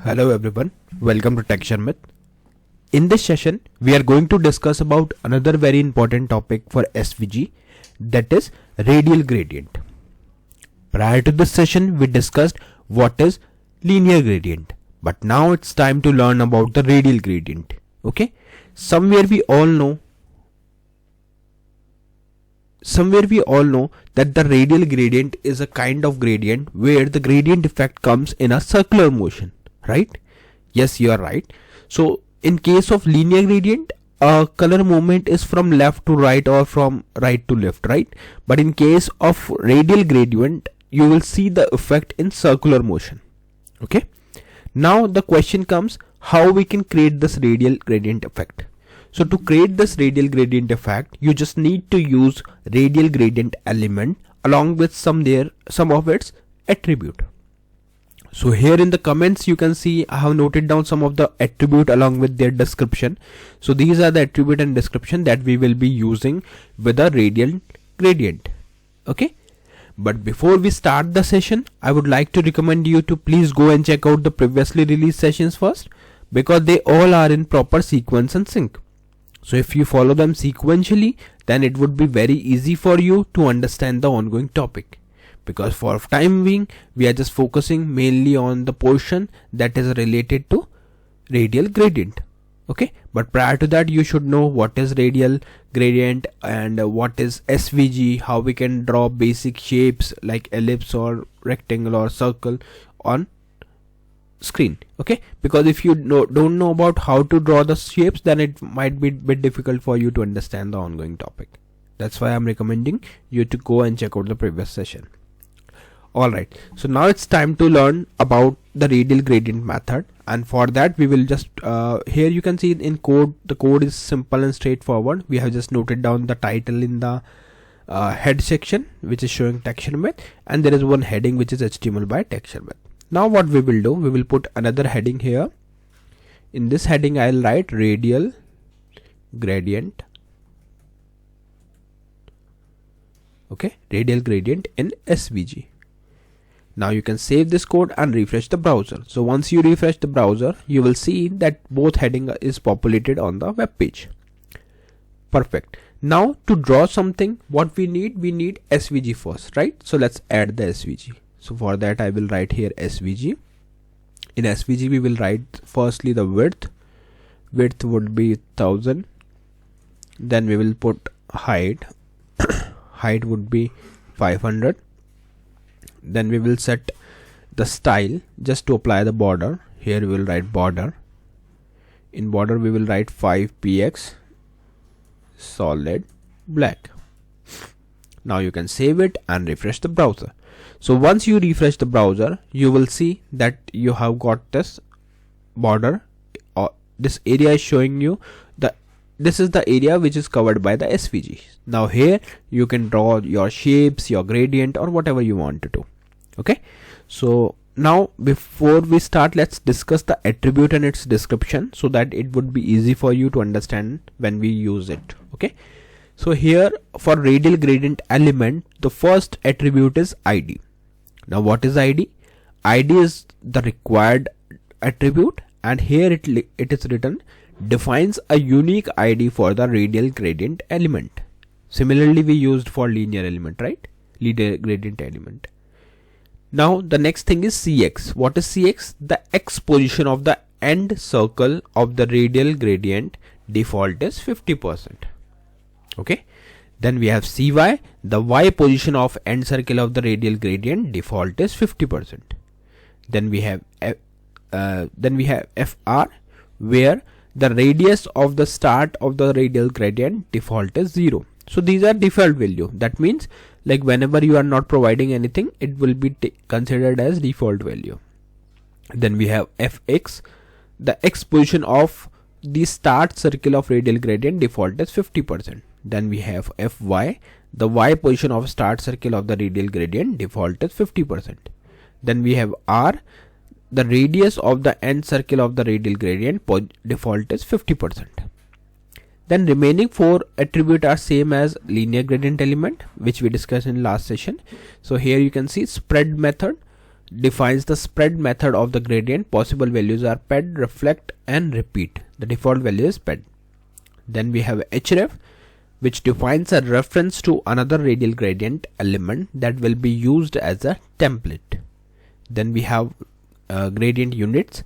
Hello everyone, welcome to Tech Sharmit. In this session, we are going to discuss about another very important topic for SVG, that is radial gradient. Prior to this session, we discussed what is linear gradient, but now it's time to learn about the radial gradient. Okay, somewhere we all know that the radial gradient is a kind of gradient where the gradient effect comes in a circular motion. Right? Yes, you are right. So in case of linear gradient, a color movement is from left to right or from right to left, right? But in case of radial gradient, you will see the effect in circular motion. Okay. Now the question comes, how we can create this radial gradient effect? So to create this radial gradient effect, you just need to use radial gradient element along with some of its attribute. So here in the comments you can see I have noted down some of the attribute along with their description. So these are the attribute and description that we will be using with a radial gradient. Okay. But before we start the session, I would like to recommend you to please go and check out the previously released sessions first, because they all are in proper sequence and sync. So if you follow them sequentially, then it would be very easy for you to understand the ongoing topic. Because for time being, we are just focusing mainly on the portion that is related to radial gradient. Okay, but prior to that, you should know what is radial gradient and what is SVG, how we can draw basic shapes like ellipse or rectangle or circle on screen. Okay, because if you don't know about how to draw the shapes, then it might be a bit difficult for you to understand the ongoing topic. That's why I'm recommending you to go and check out the previous session. Alright, so now it's time to learn about the radial gradient method, and for that we will just here you can see in code, the code is simple and straightforward. We have just noted down the title in the head section, which is showing Tech Sharmit, and there is one heading which is HTML by Tech Sharmit. Now what we will do, we will put another heading here. In this heading I'll write radial gradient. Okay, radial gradient in SVG. Now you can save this code and refresh the browser. So once you refresh the browser, you will see that both heading is populated on the web page. Perfect. Now to draw something, what we need SVG first, right? So let's add the SVG. So for that I will write here SVG. In SVG we will write firstly the width. Width would be 1000. Then we will put height. Height would be 500. Then we will set the style just to apply the border. Here we will write border. In border we will write 5px solid black. Now you can save it and refresh the browser. So once you refresh the browser, you will see that you have got this border, or this area is showing you this is the area which is covered by the SVG. Now here you can draw your shapes, your gradient, or whatever you want to do. Okay, so now before we start, let's discuss the attribute and its description so that it would be easy for you to understand when we use it. Okay, so here for radial gradient element, the first attribute is ID. Now what is ID? ID is the required attribute, and here it is written defines a unique ID for the radial gradient element. Similarly we used for linear element, right? Linear gradient element. Now the next thing is CX. What is CX? The X position of the end circle of the radial gradient default is 50%. Okay. Then we have CY. The Y position of end circle of the radial gradient default is 50%. Then we have FR, where the radius of the start of the radial gradient default is 0. So these are default value. That means like whenever you are not providing anything, it will be considered as default value. Then we have Fx, the X position of the start circle of radial gradient default is 50%. Then we have Fy, the Y position of start circle of the radial gradient default is 50%. Then we have R, the radius of the end circle of the radial gradient default is 50%. Then remaining 4 attributes are same as linear gradient element, which we discussed in last session. So here you can see spread method. defines the spread method of the gradient. Possible values are ped, reflect and repeat. The default value is ped. Then we have href, which defines a reference to another radial gradient element that will be used as a template. Then we have gradient units,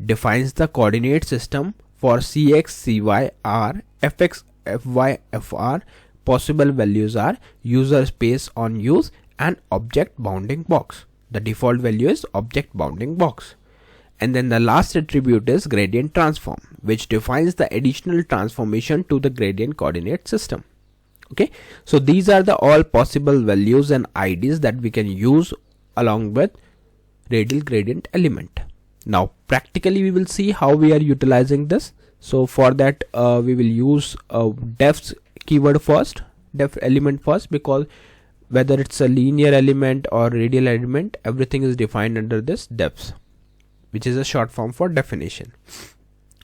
defines the coordinate system for cx, cy, r, fx, fy, fr. Possible values are user space on use and object bounding box. The default value is object bounding box. And then the last attribute is gradient transform, which defines the additional transformation to the gradient coordinate system. Okay, so these are the all possible values and IDs that we can use along with radial gradient element. Now practically we will see how we are utilizing this. So for that we will use def's keyword first, def element first, because whether it's a linear element or radial element, everything is defined under this defs, which is a short form for definition.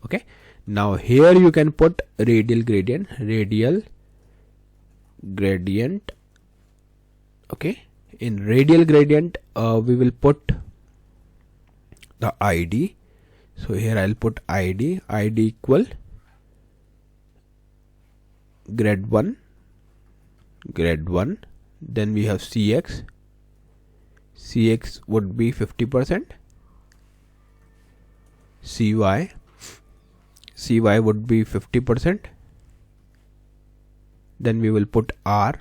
Okay, now here you can put radial gradient, okay. In radial gradient we will put the ID. So here I'll put ID equal grad 1. Then we have cx would be 50%, cy would be 50%. Then we will put r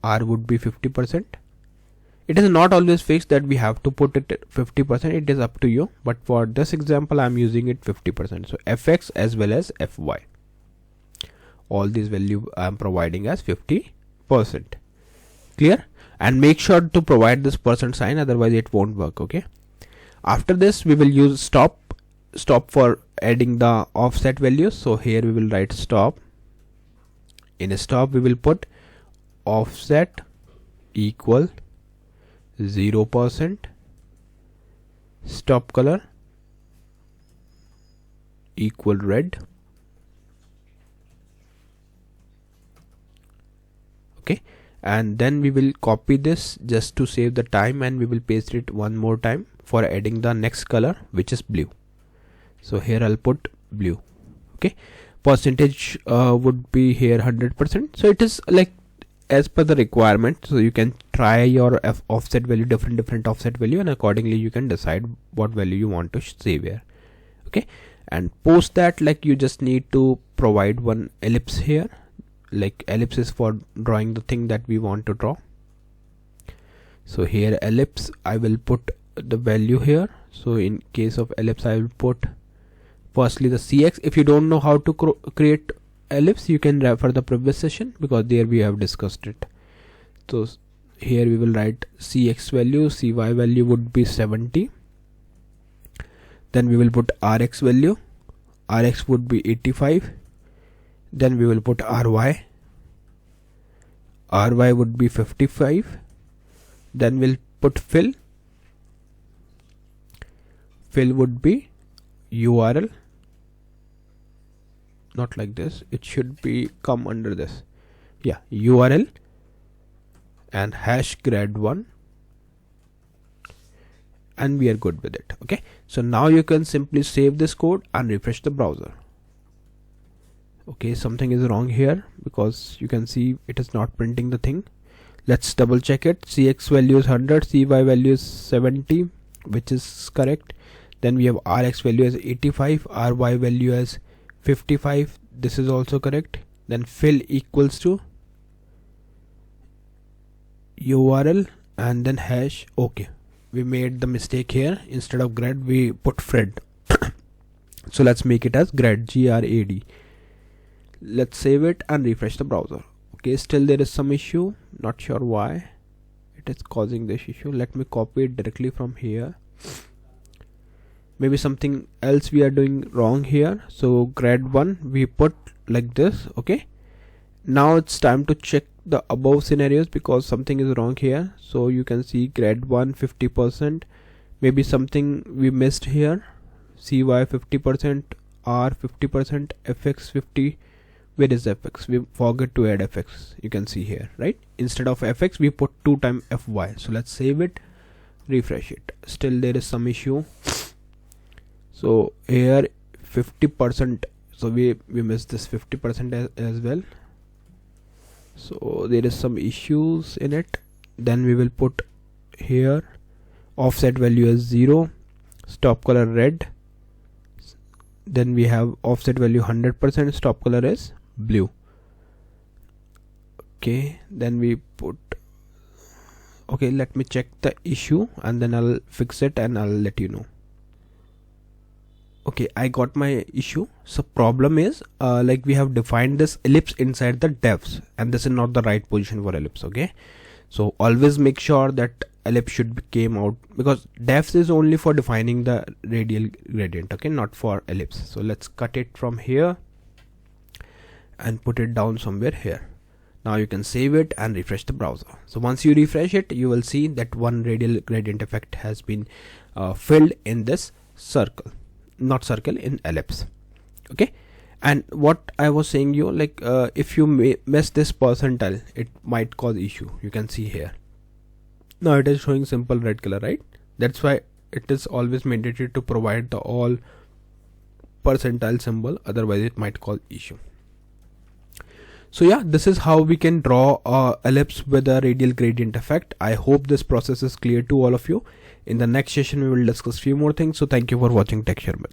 would be 50%. It is not always fixed that we have to put it at 50%, it is up to you, but for this example I'm using it 50%. So fx as well as fy, all these value I am providing as 50%. Clear? And make sure to provide this percent sign, otherwise it won't work. Okay, after this we will use stop for adding the offset values. So here we will write stop. In a stop we will put offset equal 0%, stop color equal red. Okay, and then we will copy this just to save the time, and we will paste it one more time for adding the next color, which is blue. So here I'll put blue. Okay, percentage would be here 100%. So it is like as per the requirement. So you can try your offset value, different offset value, and accordingly you can decide what value you want to save here. Okay, and post that, like, you just need to provide one ellipse here. Like ellipse is for drawing the thing that we want to draw. So here ellipse, I will put the value here. So in case of ellipse I will put firstly the cx. If you don't know how to create ellipse, you can refer the previous session, because there we have discussed it. So here we will write cx value, cy value would be 70. Then we will put rx value, rx would be 85. Then we will put ry would be 55. Then we'll put fill would be url, not like this, it should be come under this, yeah, url and hash grad 1, and we are good with it. Okay, so now you can simply save this code and refresh the browser. Okay, something is wrong here, because you can see it is not printing the thing. Let's double check it. Cx value is 100, cy value is 70, which is correct. Then we have rx value as 85, ry value as 55, this is also correct. Then fill equals to url and then hash. Okay, we made the mistake here. Instead of grad we put fred. So let's make it as grad, grad. Let's save it and refresh the browser. Okay, still there is some issue, not sure why it is causing this issue. Let me copy it directly from here. Maybe something else we are doing wrong here. So grad 1 we put like this. Okay, now it's time to check the above scenarios, because something is wrong here. So you can see grad 1 50%, maybe something we missed here. cy 50%, r 50%, fx 50. Where is fx? We forget to add fx. You can see here, right? Instead of fx we put 2 times fy. So let's save it, refresh it. Still there is some issue. So here 50%, so we missed this 50% as well. So there is some issues in it. Then we will put here offset value as 0, stop color red. Then we have offset value 100%, stop color is blue. Okay, then we put, okay, let me check the issue and then I'll fix it and I'll let you know. Okay, I got my issue. So problem is like we have defined this ellipse inside the defs, and this is not the right position for ellipse. Okay, so always make sure that ellipse should be came out, because defs is only for defining the radial gradient, okay, not for ellipse. So let's cut it from here and put it down somewhere here. Now you can save it and refresh the browser. So once you refresh it, you will see that one radial gradient effect has been filled in this circle, not circle, in ellipse. Okay, and what I was saying you, like if you miss this percentile, it might cause issue. You can see here now it is showing simple red color, right? That's why it is always mandatory to provide the all percentile symbol, otherwise it might cause issue. So yeah, this is how we can draw a ellipse with a radial gradient effect. I hope this process is clear to all of you. In the next session we will discuss few more things. So thank you for watching Tech Sharmit.